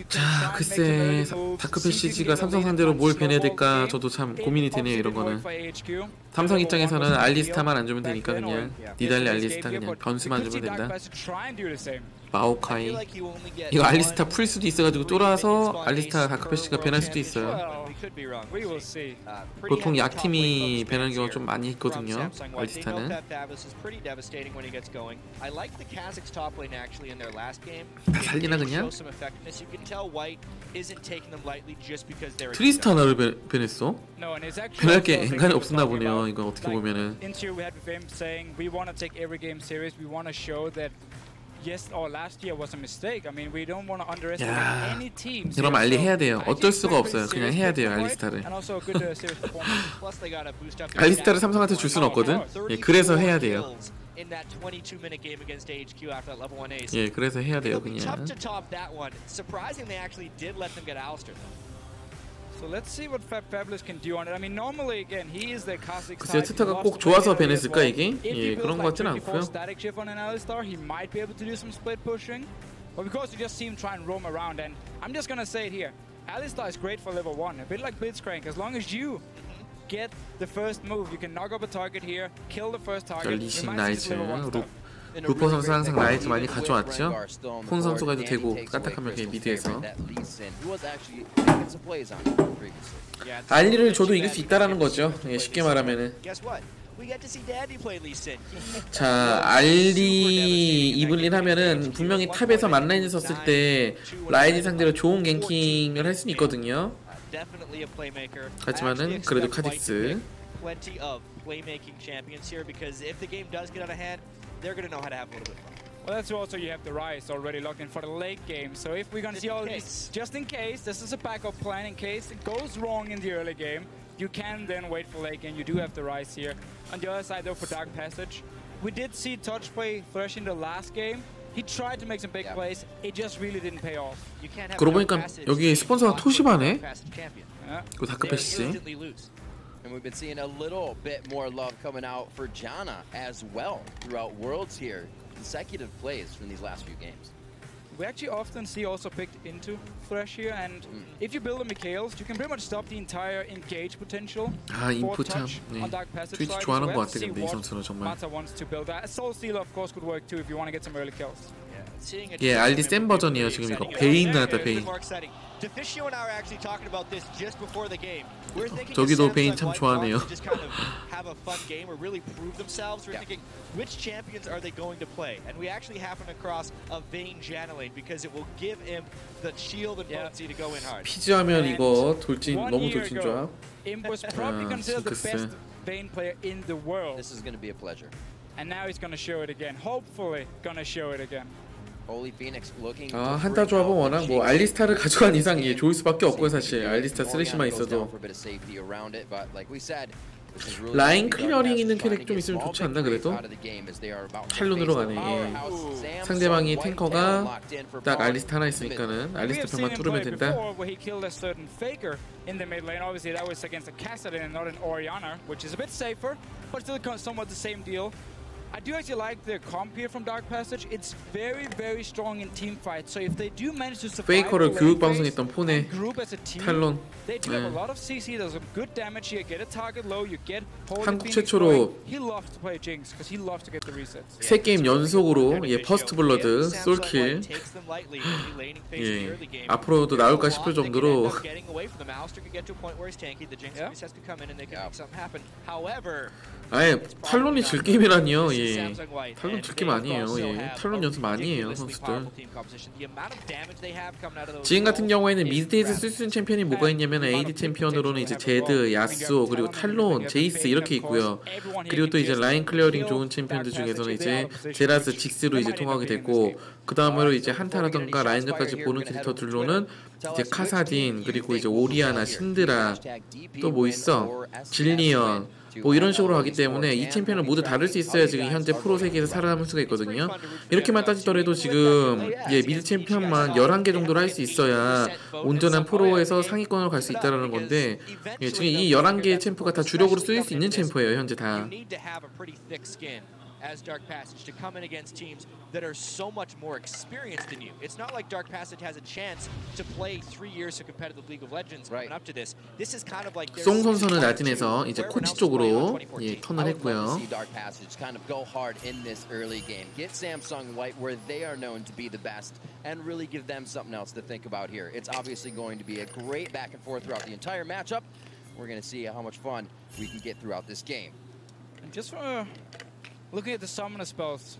자, 글쎄 다크 패시지가 삼성 상대로 뭘 배내야 될까 저도 참 고민이 되네요. 이런 거는 삼성 입장에서는 알리스타만 안 주면 되니까 그냥 니달리 알리스타 그냥 변수만 주면 된다. 마오카이 이거 알리스타 풀 수도 있어가지고 쫄아서 알리스타 다크 패시가 배날 수도 있어요. 보통 약팀이 배나는 경우 좀 많이 있거든요. 알리스타는 다 살리나 그냥? 트리스타 하나를 배냈어? 배날 게 엔간히 없었나 보네요. 이건 어떻게 보면은 야, 그럼 알리 해야 돼요. 어쩔 수가 없어요. 그냥 해야 돼요. 알리스타를. 알리스타를 삼성한테 줄 수는 없거든. 예, 그래서 해야 돼요. 예, 그래서 해야 돼요. 그냥. 글쎄요, 트타가 꼭 좋아서 배냈을까 이게? 예, 그런 것 같지는 않고요. But because you just see him try and roam around, and I'm just gonna say it here, Alistar is great for level 1, a bit like Blitzcrank. As long as you get the first move, you can knock up a target here, kill the first target. 리신 나이트, 루퍼 선수 항상 나이트 많이 가져왔죠. 폰 선수가 해도 되고 까딱하면 그냥 미드에서 알리를 줘도 이길 수 있다라는 거죠. 예, 쉽게 말하면은. 자, 알리 이블린 하면은 분명히 탑에서 만라인을 썼을 때 라이즈 상대로 좋은 갱킹을 할 수는 있거든요. 하지만은 그래도 카직스 Well, that's also you have the Rise already locked in for the late game. So if we're gonna see all these, just in case, this is a backup plan in case it goes wrong in the early game. You can then wait for late game. You do have the Rise here. On the other side though, for Dark Passage, we did see Touch play Thresh in the last game. He tried to make some big plays. It just really didn't pay off. 그러고 보니까 여기 스폰서가 토시바네. 그 다크 패시지. And we've been seeing a little bit more love coming out for Janna as well throughout Worlds here. Consecutive plays from these last few games. We actually often see also picked into Thresh here, and if you build a Mikhails, you can pretty much stop the entire engage potential. 인포 참 트위치 좋아하는 것 같아. 근데 이 선수는 정말. Mata wants to build that. A Soul Stealer of course could work too if you want to get some early kills. 예, 알리 센 버전이에요 지금 이거. 베인 나왔다 베인. 저기도 베인 참 좋아하네요. Which champions are they going to play? And we actually happened across a Vayne Janna lane because it will give him the shield and potency to go in hard. 피지하면 이거 돌진 너무 돌진 좋아. Imp was probably considered the best Vayne player in the world. This is going to be a pleasure. And now he's going to show it again. Hopefully going to show it again. 아, 한타 조합은 워낙 뭐 알리스타를 가져간 이상 예, 좋을 수밖에 없고요. 사실 알리스타 쓰레쉬만 있어도 라인 클리어링 있는 캐릭 좀 있으면 좋지 않나 그래도? 탈론으로 가네. 예. 상대방이 탱커가 딱 알리스타 하나 있으니까는 알리스타 병만 뚫으면 된다. I do actually like the comp here from Dark Passage. It's very, very strong in team fights. So if they do manage to survive 페이커를 교육 방송했던 폰에 탈론. They do have a lot of CC. There's some good damage here. Get a target low. You get. 한국 최초로 He loves to play Jinx because he loves to get the resets. 세 게임 연속으로 예 퍼스트 블러드 솔킬. 예 앞으로도 나올까 싶을 정도로. 아예 탈론이 질 게임이라니요. 예 탈론 질 게임 아니에요. 예 탈론 연습 아니에요 선수들. 지금 같은 경우에는 미드에서 쓸 수 있는 챔피언이 뭐가 있냐면 AD 챔피언으로는 이제 제드, 야스오 그리고 탈론, 제이스 이렇게 있고요. 그리고 또 이제 라인 클리어링 좋은 챔피언들 중에서는 이제 제라스, 직스로 이제 통하게 됐고 그 다음으로 이제 한타라던가 라인전까지 보는 캐릭터들로는 이제 카사딘 그리고 이제 오리아나, 신드라 또 뭐 있어 질리언 뭐 이런 식으로 하기 때문에 이 챔피언을 모두 다룰 수 있어야 지금 현재 프로 세계에서 살아남을 수가 있거든요. 이렇게만 따지더라도 지금 예, 미드 챔피언만 11개 정도로 할 수 있어야 온전한 프로에서 상위권으로 갈 수 있다는 건데 예, 지금 이 11개의 챔프가 다 주력으로 쓰일 수 있는 챔프예요 현재 다. as Dark Passage to come in against teams that are so much more experienced than you. It's not like Dark Passage has a chance to play 3 years of competitive League of Legends coming up to this. This is kind of like 송 선수는 라딘에서 이제 코치 쪽으로 턴을 했고요. See Dark Passage kind of go hard in this early game. Get Samsung White where they are known to be the best and really give them something else to think about here. It's obviously going to be a great back and forth throughout the entire matchup. We're going to see how much fun we can get throughout this game. And just for looking at the summoner spells.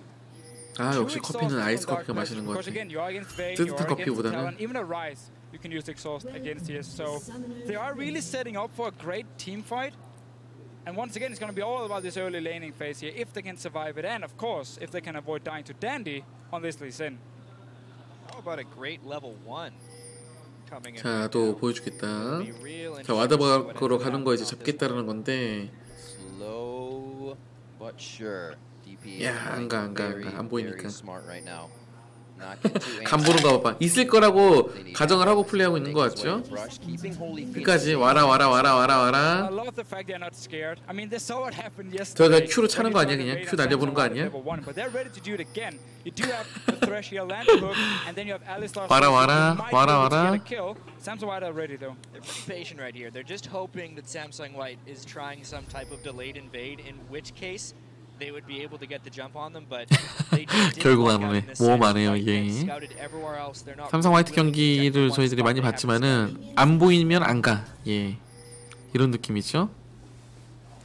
아 역시 커피는 아이스 커피가 마시는 것 같아. 뜨뜻한 커피보다는. Even a Rise, you can use exhaust against here. So they are really setting up for a great team fight. And once again, it's going to be all about this early laning phase here, if they can survive it, and of course, if they can avoid dying to Dandy on this Lee Sin. How about a great level 1 coming in? 자, 또 보여주겠다. 자, 와드박으로 가는 거 이제 잡겠다라는 건데. Slow but sure. 야, 안 보이니까. 간 보는 거 봐봐. 있을 거라고 가정을 하고 플레이하고 있는 거 같죠? 끝까지 와라. 저희가 Q로 차는 거 아니야 그냥? Q 날려보는 거 아니야? 와라. Samsung White are ready though. They're pretty patient right here. They're just hoping that Samsung White is trying some type of delayed invade, in which case they would be able to get the jump on them, but they 결국 안 오네. 모험 안 해요 이게. 삼성 화이트 경기를 저희들이 많이 봤지만은 안 보이면 안 가. 예, 이런 느낌이죠.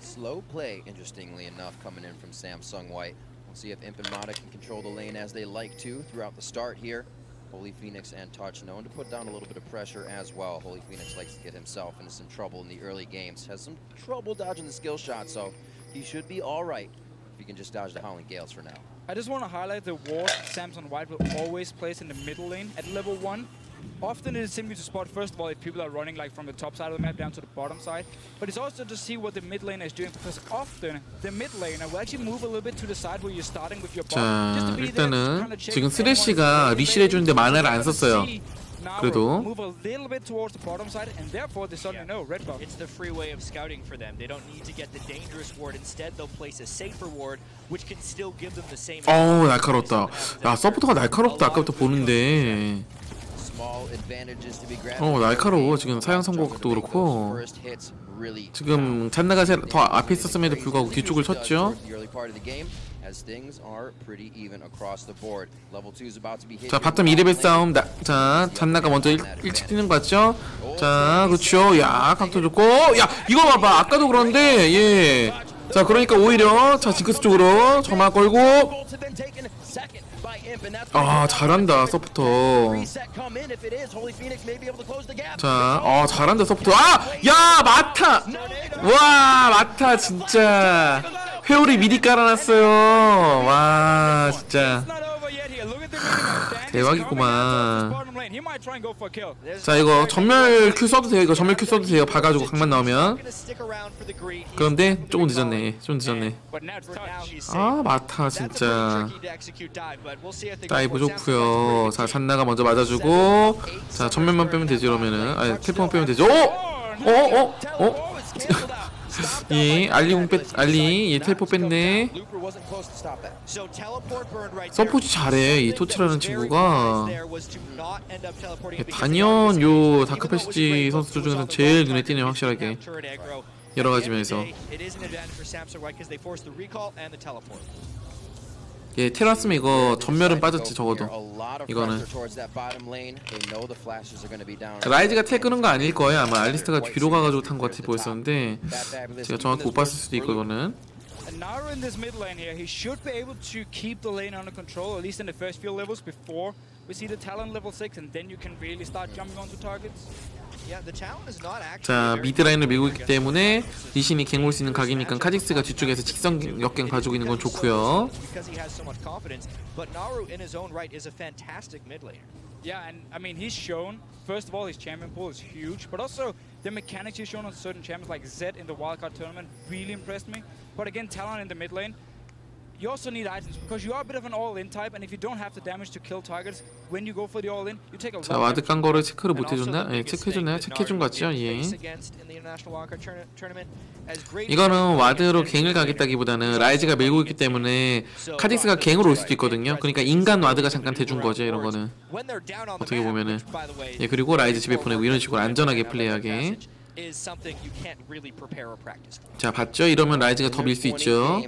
Slow play, interestingly enough, coming in from Samsung White. We'll see if Imp and Mata can control the lane as they like to throughout the start here. Holy Phoenix and Touch known to put down a little bit of pressure as well. Holy Phoenix likes to get himself into some trouble in the early games. Has some trouble dodging the skill shot, so he should be all right. You can just dodge the Howling Gales for now. I just want to highlight the ward Samsung White will always place in the middle lane at level 1. Often it is simply to spot, first of all, if people are running like from the top side of the map down to the bottom side. But it's also to see what the mid laner is doing, because often the mid laner will actually move a little bit to the side where you're starting with your bottom. 자, 일단은 지금 쓰레쉬가 리시를 해주는데 만화를 안 썼어요. 그래도 move a little bit towards the bottom side, and therefore they suddenly know red buff. It's the free way of scouting for them. They don't need to get the dangerous ward. Instead, they'll place a safer ward, which can still give them the same. 날카롭다. 야, 서포터가 날카롭다. 아까부터 보는데. 날카로워. 지금 사양 선곡도 그렇고. 지금 잔나가 더 앞에 있었음에도 불구하고 뒤쪽을 쳤죠. 자, 바텀 2레벨 싸움. 자, 잔나가 먼저 일찍 뛰는 거 같죠? 자, 그렇죠. 야, 각도 좋고. 야, 이거 봐봐. 아까도 그런데 예. 자, 그러니까 오히려 자, 징크스 쪽으로 점화 걸고. 아, 잘한다 서포터. 자, 잘한다 서포터. 야, 마타. 와, 마타 진짜 회오리 미리 깔아놨어요. 와, 진짜 대박이구만. 자, 이거 전멸 Q 써도 돼요. 봐가지고 각만 나오면. 그런데 조금 늦었네. 아, 마타 진짜 다이브 좋고요. 자, 잔나가 먼저 맞아주고. 자, 전멸만 빼면 되지. 그러면은 텔포만 빼면 되죠. 예, 알리 텔포 뺐네. 서포트 잘해. 이 토치라는 친구가 단연 요 다크패시지 선수들 중에서 제일 눈에 띄네. 확실하게 여러 가지 면에서. 예, 테라스면 이거 전멸은 빠졌지. 적어도 이거는 라이즈가 텔 끄는 거 아닐 거예요. 아마 알리스타가 뒤로 가가지고 탄 것 같아 보였었는데 제가 정확히 못 봤을 수도 있고. 이거는 Naru in this mid lane here, he should be able to keep the lane under control, at least in the first few levels before we see the Talon level 6, and then you can really start jumping onto targets. 자, 미드 라인을 밀고 있기 때문에 리신이 갱 올 수 있는 각이니까 카직스가 뒤쪽에서 직선 역갱 가지고 있는 건 좋고요. Yeah, and I mean he's shown, first of all, his champion pool is huge, but also the mechanics he's shown on certain champions like Zed in the wildcard tournament really impressed me. But again, Talon in the mid lane, you also need items because you are a bit of an all-in type, and if you don't have the damage to kill targets when you go for the all-in, you take a lot. 자, 와드 깐 거를 체크를 못 해줬나? 예, 체크해줬나요? 체크해준 것 같죠? 예. 이거는 와드로 갱을 가겠다기보다는 라이즈가 밀고 있기 때문에 카딕스가 갱으로 올 수도 있거든요. 그러니까 인간 와드가 잠깐 대준 거죠, 이런 거는. 어떻게 보면은. 예, 그리고 라이즈 집에 보내고 이런 식으로 안전하게 플레이하게. 자, 봤죠? 이러면 라이즈가 더 밀 수 있죠.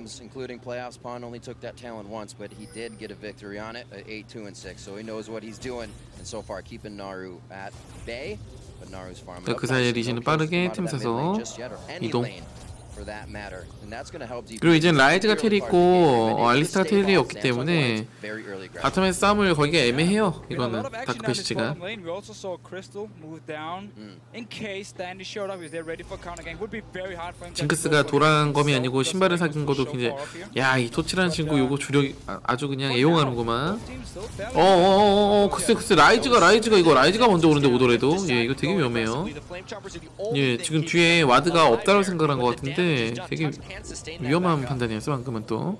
그 사이에 리신은 빠르게 템 사서 이동. 그리고 이젠 라이즈가 텔이 있고 알리스타가 텔이 없기 때문에 바텀에서 싸움을 거기가 애매해요. 이거는 다크패시지가. 징크스가 도랑검이 아니고 신발을 사귄 것도 굉장히, 야, 이 토치라는 친구 요거 주력 아주 그냥 애용하는구만. 글쎄 라이즈가 이거 라이즈가 먼저 오는데 오더라도, 예, 이거 되게 위험해요. 예, 지금 뒤에 와드가 없다고 생각한 것 같은데 되게 위험한 판단이었어 방금은 또.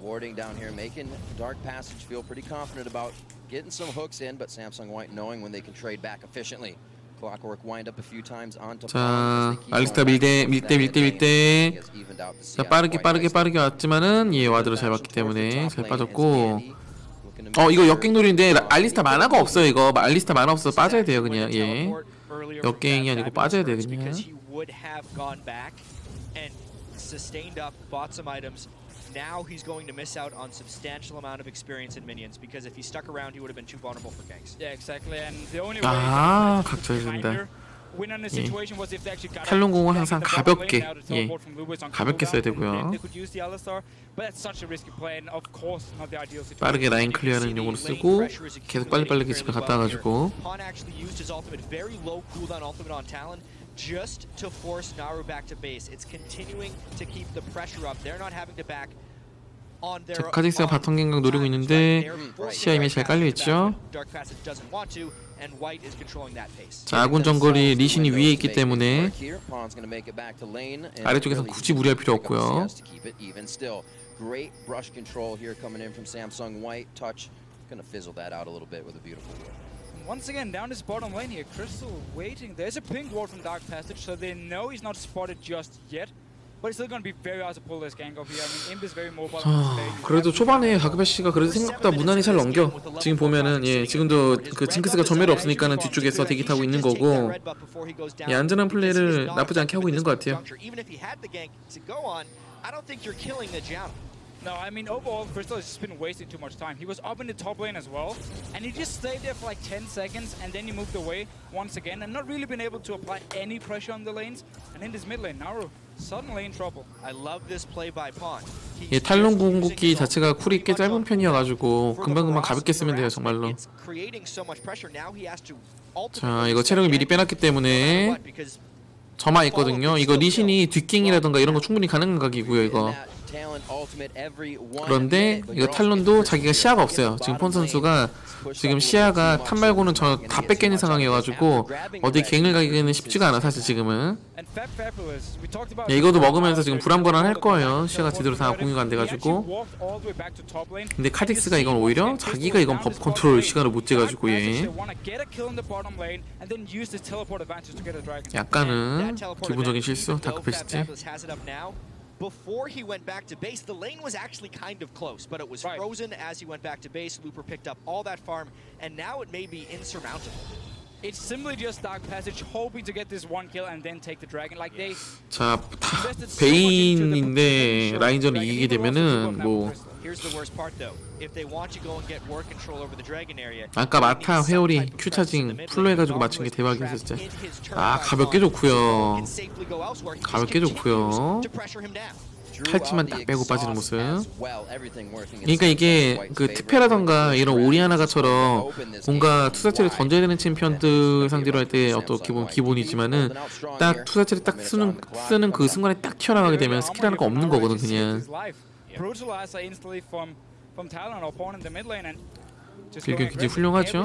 자, 알리스타 밀대. 자, 빠르게 왔지만은 예, 와드로 잘 봤기 때문에 잘 빠졌고. 이거 역갱놀이인데 알리스타 만화가 없어요. 이거 알리스타 만화 없어서 빠져야 돼요 그냥. 예, 역갱이 아니고 빠져야 돼 그냥. Sustained up, bought some items. Now he's going to miss out on substantial amount of experience in minions because if he stuck around, he would have been too vulnerable for ganks. Yeah, exactly. And the only way 각져진다. 예. 탈론공은 항상 가볍게, 예, 가볍게 써야 되고요. 빠르게 라인 클리어하는 용으로 쓰고 계속 빨리빨리 집에 갔다 와가지고. Just to force Naru back to base. It's continuing to keep the pressure up. They're not having to back on their. 자, 카딕스가 바텀 갱각 노리고 있는데 시야 이미 잘 깔려 있죠. 자, 아군 정글이 리신이 위에 있기 때문에 아래쪽에서 굳이 무리할 필요 없고요. Great brush control here coming in from 삼성화이트. Touch gonna fizzle that out a little bit with a beautiful ward. Once again, down this bottom lane here, Crystal waiting. There's a pink ward from Dark Passage, so they know he's not spotted just yet. But it's still going to be very hard to pull this gank off here. I mean, Imp is very mobile. 그래도 초반에 다크패시가 그래도 생각보다 무난히 잘 넘겨. 지금 보면은, 예, 지금도 그 징크스가 전멸이 없으니까는 뒤쪽에서 대기 타고 있는 거고, 예, 안전한 플레이를 나쁘지 않게 하고 있는 것 같아요. No, I mean, overall, Crystal has just been wasting too much time. He was up in the top lane as well, and he just stayed there for like 10 seconds, and then he moved away once again, and not really been able to apply any pressure on the lanes. And in this mid lane, Naru suddenly in trouble. I love this play by Pawn. 예, 탈론 궁극기 자체가 쿨이 꽤 짧은 편이어가지고 금방금방 가볍게 쓰면 돼요 정말로. 자, 이거 체력을 미리 빼놨기 때문에 점화 있거든요. 이거 리신이 뒷갱이라던가 이런 거 충분히 가능한 각이고요 이거. 그런데 이거 탈론도 자기가 시야가 없어요. 지금 폰 선수가 지금 시야가 탑 말고는 저 다 뺏기는 상황이어가지고 어디 갱을 가기는 쉽지가 않아 사실 지금은. 예, 이것도 먹으면서 지금 불안불안할 거예요. 시야가 제대로 다 공유가 안 돼가지고. 근데 카딕스가 이건 오히려 자기가 이건 법 컨트롤 시간을 못 재가지고 예. 약간은 기본적인 실수 다크패시지. Before he went back to base, the lane was actually kind of close, but it was frozen as he went back to base. Looper picked up all that farm, and now it may be insurmountable. It's simply just Dark Passage hoping to get this one kill and then take the dragon. Like they. 자, 베인인데 라인전을 이기게 되면은 뭐. 아까 마타 회오리 큐 차징 풀로 해가지고 맞춘 게 대박이었어 진짜. 아, 가볍게 좋고요. 가볍게 좋고요. 칼집만 딱 빼고 빠지는 모습. 그러니까 이게 그 특패라던가 이런 오리아나가처럼 뭔가 투사체를 던져야 되는 챔피언들 상대로 할 때 어떤 기본이지만은 딱 투사체를 딱 쓰는 그 순간에 딱 튀어나가게 되면 스킬 하나가 없는 거거든 그냥. 빌격 굉장히 훌륭하죠.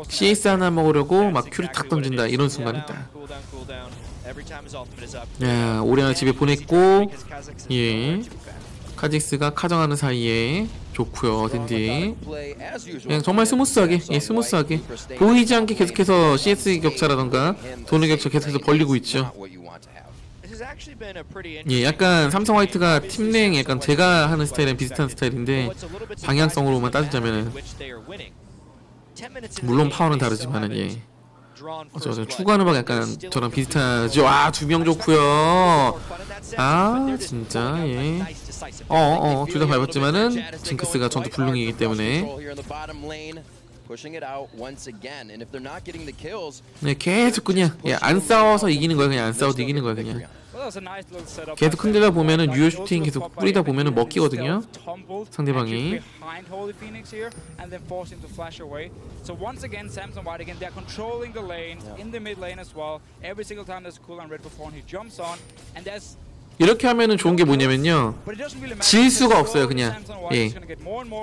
CS 하나 먹으려고 막 큐를 탁 던진다 이런 순간이다. 야, 오리아나 집에 보냈고, 예, 카직스가 카정하는 사이에 좋고요. 댄디 그냥 정말 스무스하게, 예, 스무스하게 보이지 않게 계속해서 CS 격차라던가 돈의 격차 계속해서 벌리고 있죠. 예, 약간 삼성 화이트가 팀랭 약간 제가 하는 스타일은 비슷한 스타일인데 방향성으로만 따지자면은 물론 파워는 다르지만은 예. 저 추구하는 바 약간 저랑 비슷하죠. 아, 2명 좋고요. 아, 진짜 예. 둘 다 밟았지만은 징크스가 전투 불능이기 때문에 네, 계속 그냥 예, 안 싸워서 이기는 거야. 그냥 안 싸워도 이기는 거야 그냥. 계속 흔들다 보면은 유효 슈팅 계속 뿌리다 보면은 먹히거든요. 상대방이. So once again, Samsung White again, they're controlling the lanes in the mid lane as well. Every single time there's a cooldown red before he jumps on, and there's 이렇게 하면은 좋은 게 뭐냐면요. 질 수가 없어요, 그냥. 예.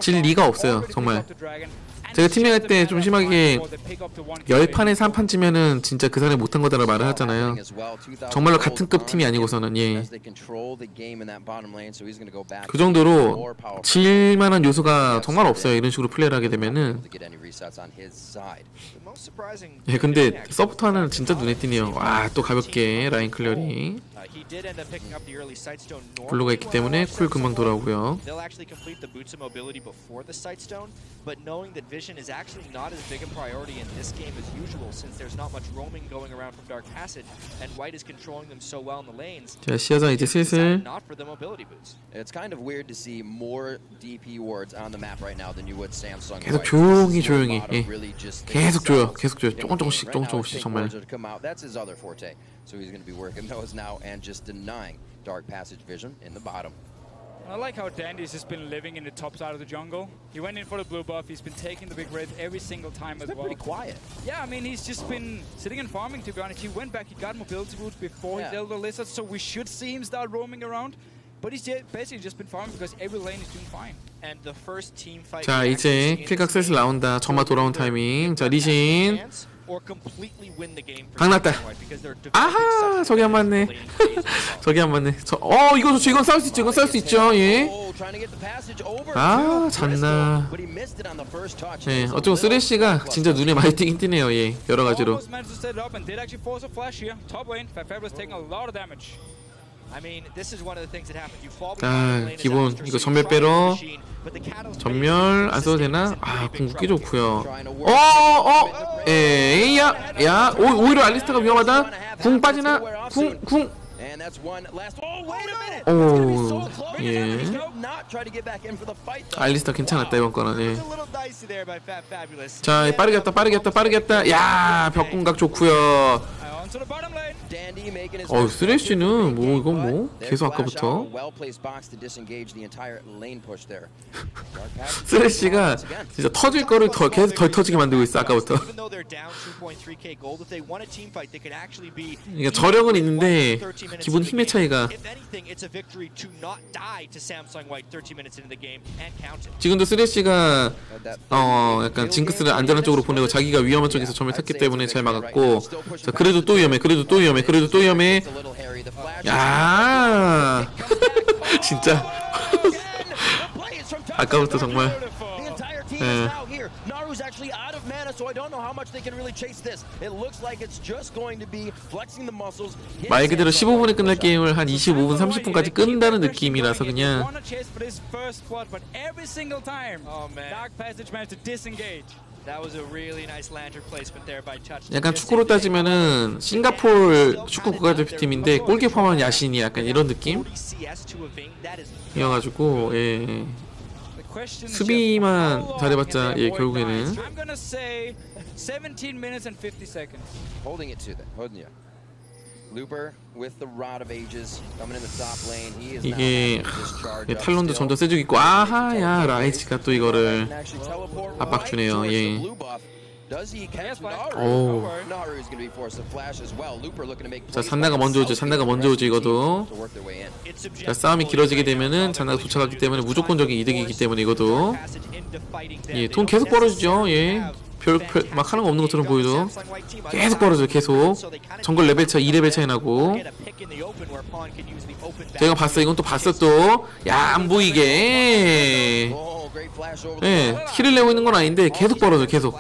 질 리가 없어요, 정말. 제가 팀밍 할 때 좀 심하게 10판에서 1판 지면은 진짜 그 사람이 못한 거다라고 말을 하잖아요. 정말로 같은 급 팀이 아니고서는 예. 그 정도로 질만한 요소가 정말 없어요. 이런 식으로 플레이를 하게 되면은. 예, 근데 서브터는 진짜 눈에 띄네요. 와, 또 가볍게 라인 클리어링. 블루가 있기 때문에 쿨 금방 돌아오고요. 자, 시야장 이제 슬슬 계속 조용히 예. 계속 줘요. 조금씩 정말. So he's going to be working those now and just denying dark passage vision in the bottom. I like how Dandy's just been living in the top side of the jungle. He went in for the blue buff. He's been taking the big red every single time as well. Pretty quiet. Yeah, I mean, he's just been sitting and farming, to be honest. He went back, he got mobility boots before he dealt the lizards, so we should see him start roaming around. But he's basically just been farming because every lane is doing fine. And the first team fight. 자, 이제 킬각 슬슬 나온다. 점화 돌아온 타이밍. 자, 리신. 박났다. 아하, 저기 안 맞네. 저기 안 맞네. 이거 좋죠. 이건 싸울 수 있죠. 이건 싸울 수 있죠. 예. 아, 잤나. 예, 어쩌고 쓰레쉬가 진짜 눈에 많이 띄긴 띄네요. 예, 여러 가지로. 아, 기본 이거 전멸 빼러. 전멸 안 써도 되나? 아, 궁 묶기 좋고요. 야, 오히려 알리스타가 위험하다. 궁 빠지나? 궁. 오, 예. 알리스타 괜찮았다 이번 거는. 예. 자, 빠르게 했다. 야, 벽궁각 좋고요. 쓰레쉬는 뭐 이건 뭐 계속 아까부터 쓰레쉬가 진짜 터질 거를 계속 덜 터지게 만들고 있어 아까부터. 그러니까 저력은 있는데 기본 힘의 차이가. 지금도 쓰레쉬가 약간 징크스를 안전한 쪽으로 보내고 자기가 위험한 쪽에서 점을 탔기 때문에 잘 막았고. 자, 그래도 또 위험해. 야, 진짜 아까부터 정말. 예. 말 그대로 15분에 끝날 게임을 한 25분, 30분까지 끈다는 느낌이라서 그냥. 약간 축구로 따지면은 싱가포르 축구 국가대표팀인데 골키퍼만 야신이 약간 이런 느낌? 이어가지고 예. 수비만 잘해봤자 예, 결국에는 이게 탈론도 점점 세지고 있고. 아하야, 라이치가 또 이거를 압박 주네요. 예. 오. 자, 잔나가 먼저 오죠. 이거도. 자, 싸움이 길어지게 되면은 잔나가 도착하기 때문에 무조건적인 이득이기 때문에 이것도. 예, 돈 계속 벌어지죠. 예. 막 하는 거 없는 것처럼 보여도 계속 벌어져요. 계속 정글 레벨 차 2레벨 차이 나고. 제가 봤어. 이건 또 봤어 또. 야, 안 보이게. 예, 킬을 내고 있는 건 아닌데 계속 벌어져. 계속.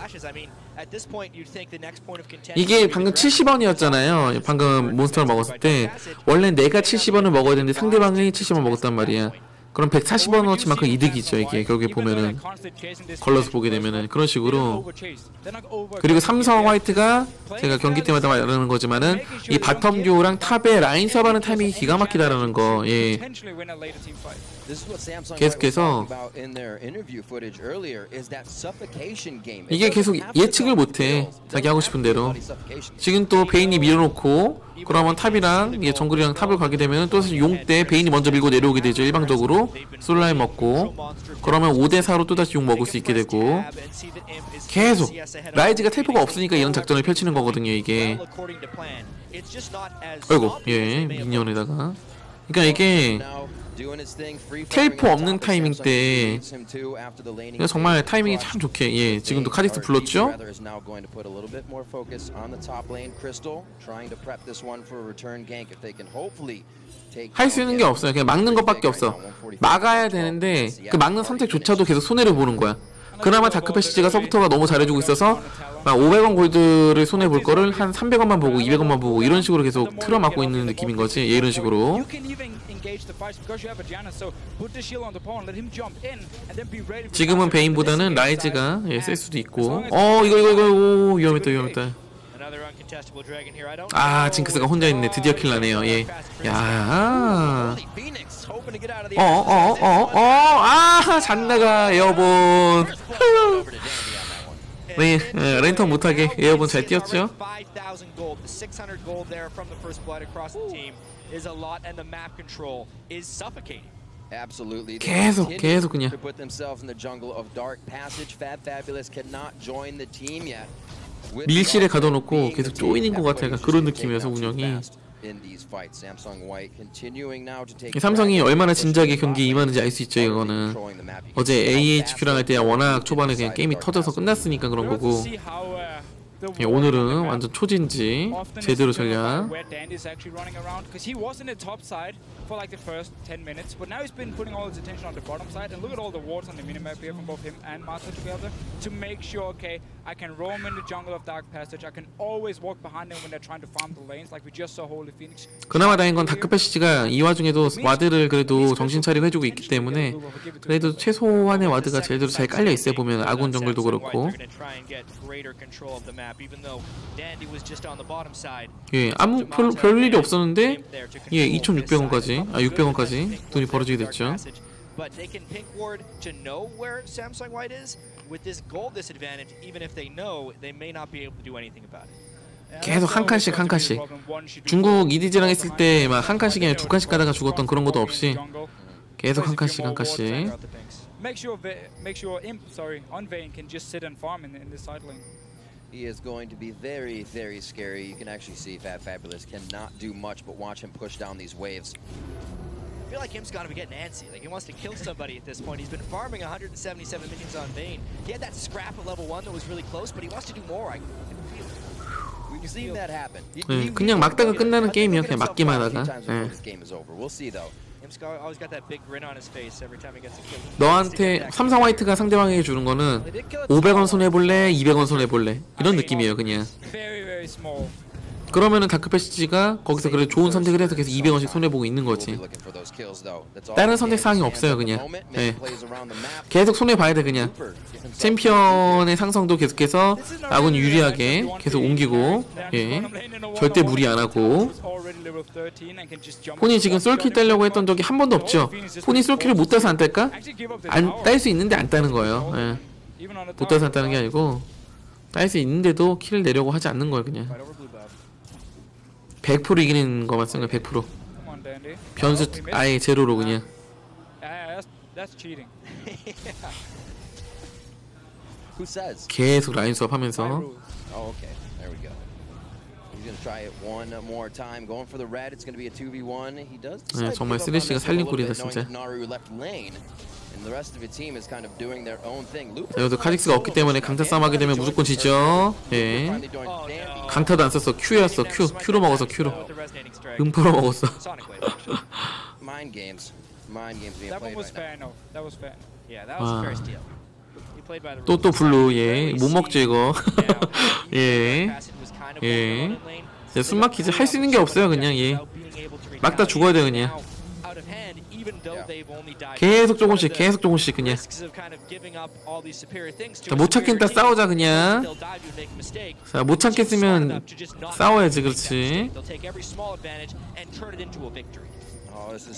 이게 방금 70원이었잖아요. 방금 몬스터를 먹었을 때 원래 내가 70원을 먹어야 되는데 상대방이 70원 먹었단 말이야. 그럼 140원어치만큼 이득이죠. 이게 결국에 보면은 걸러서 보게 되면은 그런 식으로. 그리고 삼성 화이트가 제가 경기 때마다 말하는 거지만은 이 바텀 듀오랑 탑에 라인 서브하는 타이밍이 기가 막히다라는 거. 예. 계속해서 이게 계속 예측을 못해. 자기 하고 싶은 대로. 지금 또 베인이 밀어놓고 그러면 탑이랑 정글이랑 탑을 가게 되면 또 사실 용 때 베인이 먼저 밀고 내려오게 되죠. 일방적으로 솔라인 먹고 그러면 5대4로 또다시 용 먹을 수 있게 되고 계속 라이즈가 텔포가 없으니까 이런 작전을 펼치는 거거든요. 이게 아이고 예 미니언에다가 그러니까 이게 텔포 없는 타이밍 때 정말 타이밍이 참 좋게 예 지금도 카직스 불렀죠? 할 수 있는 게 없어요. 그냥 막는 것밖에 없어. 막아야 되는데 그 막는 선택조차도 계속 손해를 보는 거야. 그나마 다크패시지가 서포터가 너무 잘해주고 있어서 막 500원 골드를 손해볼 거를 한 300원만 보고 200원만 보고 이런 식으로 계속 틀어막고 있는 느낌인 거지. 예, 이런 식으로. 지금은 베인보다는 라이즈가 예, 쓸 수도 있고 이거 위험했다. 아, 징크스가 혼자 있네. 드디어 킬 나네요. 예. 야. 잔나가 에어본. 네, 랜턴 못하게 에어본 잘 뛰었죠. 계속 그냥. 밀실에 가둬놓고 계속 쪼이는 것 같아. 약간 그런 느낌이어서 운영이. 삼성이 얼마나 진지하게 경기에 임하는지 알 수 있죠. 이거는 어제 AHQ랑 할 때 워낙 초반에 그냥 게임이 터져서 끝났으니까 그런 거고. 예, 오늘은 완전 초진지 제대로 전략. For like the first 10 minutes, but now he's been putting all his attention on the bottom side, and look at all the wards on the minimap here from both him and Master together to make sure, okay, I can roam in the jungle of Dark Passage, I can always walk behind them when they're trying to farm the lanes, like we just saw Holy Phoenix. 그나마 다행인 건 다크패시지가 이 와중에도 와드를 그래도 정신 차리고 해주고 있기 때문에 그래도 최소한의 와드가 제대로 잘 깔려 있어요. 보면 아군 정글도 그렇고. 예, 아무 별 일이 없었는데 예, 2,600원까지 600원까지 돈이 벌어지게 됐죠. 계속 한 칸씩 중국 이디지랑 했을 때 막 한 칸씩이 아니라 두 칸씩 가다가 죽었던 그런 것도 없이 계속 한 칸씩 Make sure Imp, on Vayne can just sit and farm in the side lane. He is going to be very, very scary. You can actually see Fabulous cannot do much but watch him push down these waves. I feel like Imp's got to be getting antsy. Like he wants to kill somebody at this point. He's been farming 177 minions on Vayne. He had that scrap at level 1 that was really close, but he wants to do more. I can feel it. We've seen that happen. 그냥 막다가 끝나는 게임이야. 그냥 막기만 하다가. We'll see though. 너한테 삼성 화이트가 상대방에게 주는 거는 500원 손해볼래? 200원 손해볼래? 이런 느낌이에요. 그냥 그러면은 다크패시지가 거기서 그래 좋은 선택을 해서 계속 200원씩 손해보고 있는 거지. 다른 선택사항이 없어요. 그냥 예. 계속 손해봐야 돼. 그냥 챔피언의 상성도 계속해서 아군 유리하게 계속 옮기고 예. 절대 무리 안하고. 폰이 지금 솔킬 따려고 했던 적이 한 번도 없죠. 폰이 솔킬을 못 따서 안 딸까? 안 딸 수 있는데 안 따는 거예요. 예. 못 따서 안 따는 게 아니고 딸 수 있는데도 킬을 내려고 하지 않는 거예요. 그냥 100% 이기는 것만 쓴 거야. 100% 변수 아예 제로로 그냥. 계속 라인 수업 하면서 네, 정말 쓰레쉬가 살림꾼이다 진짜. 자, 여기서 카직스가 없기 때문에 강타 싸움하게 되면 무조건 지죠. 예. 강타도 안 썼어. Q였어. Q로 먹었어. Q로. 음파로 먹었어. 또 블루. 예. 못 먹죠 이거. 예. 예. 숨막히지. 할 수 있는 게 없어요 그냥. 예. 막 다 죽어야 돼 그냥. 계속 조금씩 그냥. 자, 못 참겠다 싸우자 그냥. 자, 못 참겠으면 싸워야지. 그렇지.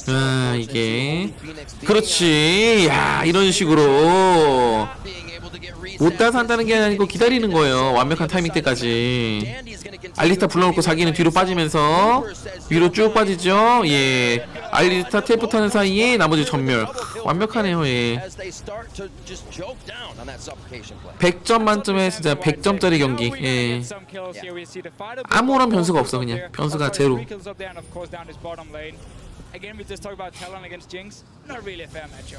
아, 이게 그렇지. 야, 이런 식으로 못 따서 한다는 게 아니고 기다리는 거예요. 완벽한 타이밍 때까지. 알리스타 불러놓고 자기는 뒤로 빠지면서 위로 쭉 빠지죠. 예. 알리스타 텔포 타는 사이에 나머지 전멸. 완벽하네요. 예. 100점 만점에 진짜 100점짜리 경기. 예. 아무런 변수가 없어 그냥. 변수가 제로.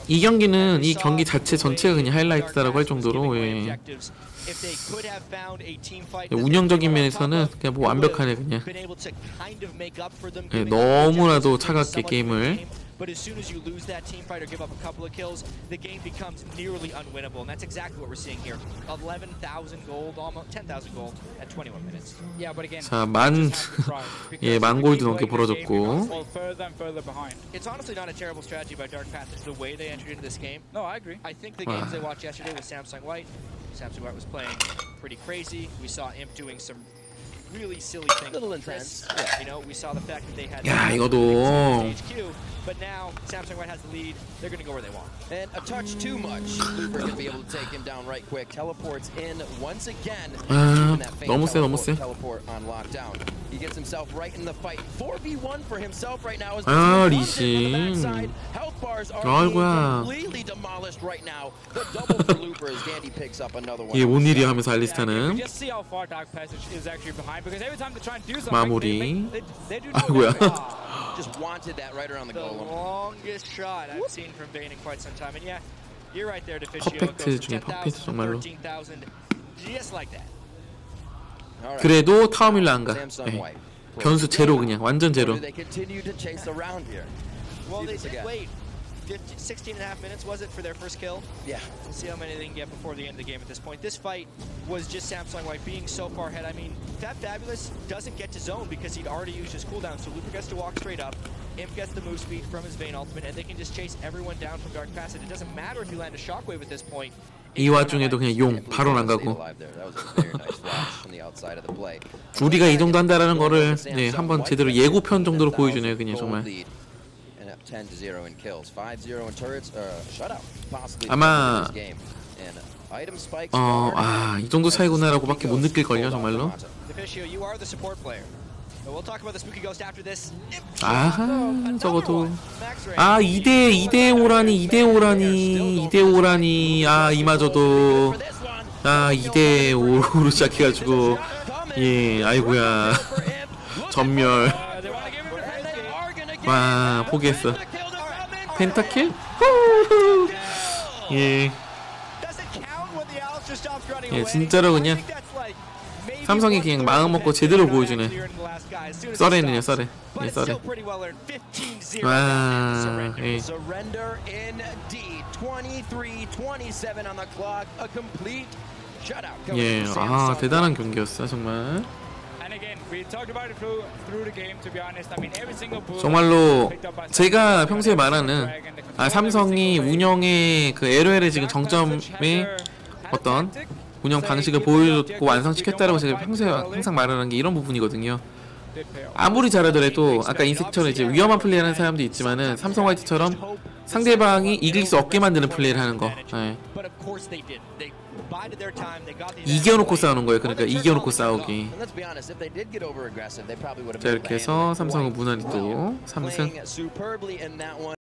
이 경기는 이 경기 자체 전체가 그냥 하이라이트다라고 할 정도로 예. 운영적인 면에서는 그냥 뭐 완벽하네 그냥. 예, 너무나도 차갑게 게임을. But as soon as you lose that team fight or give up a couple of kills, the game becomes nearly unwinnable, and that's exactly what we're seeing here. 11,000 gold, almost 10,000 gold at 21 minutes. Yeah, but again, 자, 만 골드 넘게 벌어졌고. It's honestly not a terrible strategy by Dark Passage the way they entered into this game. No, I agree. I think the games they watched yesterday with Samsung White was playing pretty crazy. We saw Imp doing some really silly things. Little intense. You know, we saw the fact that they had 야, 이거도 but now Samsung White has the lead. They're going to go where they want. And a touch too much. Looper going to be able to take him down right quick. Teleports in once again. 너무 세. Teleport on lockdown. He gets himself right in the fight. 4v1 for himself right now. 리신. Health bars are 아이고야. completely demolished right now. The double for Looper as Dandy picks up another one. 이게 뭔 일이야 하면서 알리스타는 Just see how far Dark Passage is actually behind because every time they try and do something, 마무리. they do 아이고야. Just wanted that right around the The golem. longest shot I've seen from Vayne in quite some time, and yeah, you're right there, Deficio. 퍼펙트 중에 퍼펙트 정말로. 13,000, just like that. 그래도 타워밀러 안 가. 예. 변수 제로 그냥 완전 제로. They continue to chase around here. Well, they did wait 16 and a half minutes, was it, for their first kill? Yeah. We'll see how many they can get before the end of the game at this point. This fight was just Samsung White being so far ahead. I mean, Fabulous doesn't get to zone because he'd already used his cooldown, so Looper gets to walk straight up. Imp gets the move speed from his Vayne ultimate, and they can just chase everyone down from Dark Passage. It doesn't matter if you land a shockwave at this point. 이 와중에도 그냥 용 바로 안 가고. 우리가 이 정도 한다라는 거를 네, 한번 제대로 예고편 정도로 보여주네요 그냥 정말. 아마 이 정도 차이구나라고밖에 못 느낄걸요 정말로. 아하, 저것도 2대5라니 이마저도 2대5로 시작해가지고 예, 아이고야 전멸. 와, 포기했어. 펜타킬? 예. 예, 진짜로 그냥 삼성이 그냥 마음 먹고 제대로 보여주네. 썰에는요, 썰에. 예, 썰에. 와, 예. 예, 대단한 경기였어, 정말. 정말로 제가 평소에 말하는 삼성이 운영의 그 LOL의 지금 정점의 어떤 운영 방식을 보여줬고 완성시켰다라고 제가 평소에 항상 말하는 게 이런 부분이거든요. 아무리 잘하더라도 아까 인색처럼 이제 위험한 플레이를 하는 사람도 있지만은 삼성 화이트처럼 상대방이 이길 수 없게 만드는 플레이를 하는 거. 예. 이겨놓고 싸우는 거예요. 그러니까 이겨놓고 싸우기. 자, 이렇게 해서 삼성은 무난히 또 3승.